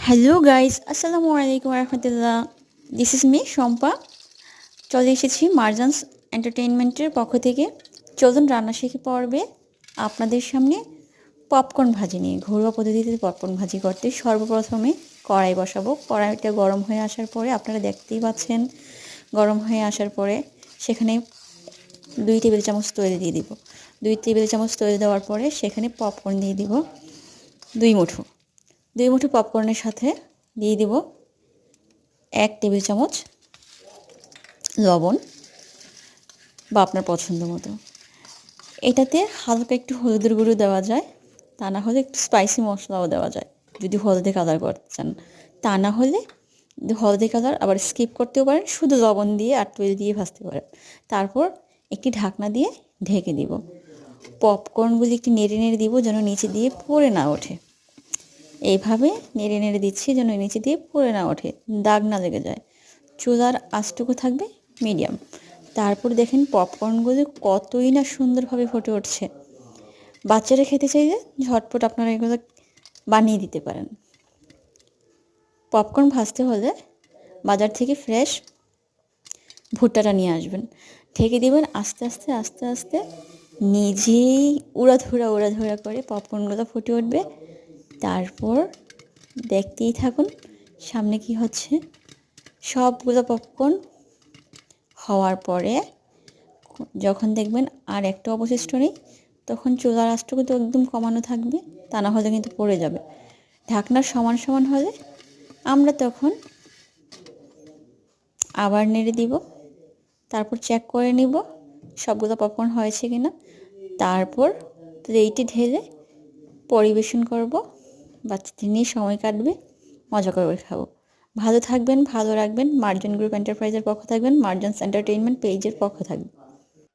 Hello guys, আসসালামু আলাইকুম রহমতুল্লাহ। This is me Shampa. চলে এসেছি মার্জানস এন্টারটেইনমেন্টের পক্ষ থেকে। চলুন রান্না শিখে পর্বে আপনাদের সামনে পপকর্ন ভাজি নিয়ে ঘরোয়া পদ্ধতিতে পপকর্ন ভাজি করতে সর্বপ্রথমে কড়াই বসাবো। কড়াইটা গরম হয়ে আসার পরে আপনারা দেখতেই পাচ্ছেন, গরম হয়ে আসার পরে সেখানে 2 টেবিল চামচ তৈল দিয়ে দিব। 2 টেবিল চামচ তৈল দেওয়ার পরে সেখানে পপকর্ন দিয়ে দিব 2 মুঠো। 2 মুঠো পপকর্নের সাথে দিয়ে দিব 1 টেবিল চামচ লবণ বা আপনার পছন্দ মতো। এটাতে হালকা একটু হলুদের গুঁড়ো দেওয়া যায়, তা না হলে একটু স্পাইসি মশলাও দেওয়া যায় যদি হলদে কালার করতে চান। তা না হলে হলদে কালার আবার স্কিপ করতেও পারেন, শুধু লবণ দিয়ে আর তেল দিয়ে ভাজতে পারেন। তারপর একটি ঢাকনা দিয়ে ঢেকে দিব। পপকর্নগুলি একটু নেড়ে নেড়ে দিব যেন নিচে দিয়ে পড়ে না ওঠে। এইভাবে নেড়ে নেড়ে দিচ্ছি যেন নিচে দিয়ে পড়ে না ওঠে, দাগ না লেগে যায়। চুলার আঁচটুকু থাকবে মিডিয়াম। তারপর দেখেন পপকর্নগুলো কতই না সুন্দরভাবে ফুটে উঠছে। বাচ্চারা খেতে চাইলে ঝটপট আপনারা এগুলো বানিয়ে দিতে পারেন। পপকর্ন ভাজতে হলে বাজার থেকে ফ্রেশ ভুট্টাটা নিয়ে আসবেন, ঢেকে দিবেন। আস্তে আস্তে আস্তে আস্তে নিজেই উড়াধুরা করে পপকর্নগুলো ফুটে উঠবে। তারপর দেখতেই থাকুন সামনে কি হচ্ছে। সবগুলো পপকর্ন হওয়ার পরে যখন দেখবেন আর একটা অবশিষ্ট নেই, তখন চুলার আঁচটুকু তো একদম কমানো থাকবে, তা না হলে কিন্তু পড়ে যাবে। ঢাকনার সমান সমান হলে আমরা তখন আবার নেড়ে দিব। তারপর চেক করে নিব সবগুলো পপকর্ন হয়েছে কিনা। তারপর প্লেটে ঢেলে পরিবেশন করব। বাচ্চাদের নিয়ে সময় কাটবে, মজা করে খাবো। ভালো থাকবেন, ভালো রাখবেন। মার্জান গ্রুপ এন্টারপ্রাইজের পক্ষ থাকবেন, মার্জানস এন্টারটেইনমেন্ট পেজের পক্ষ থাকবেন।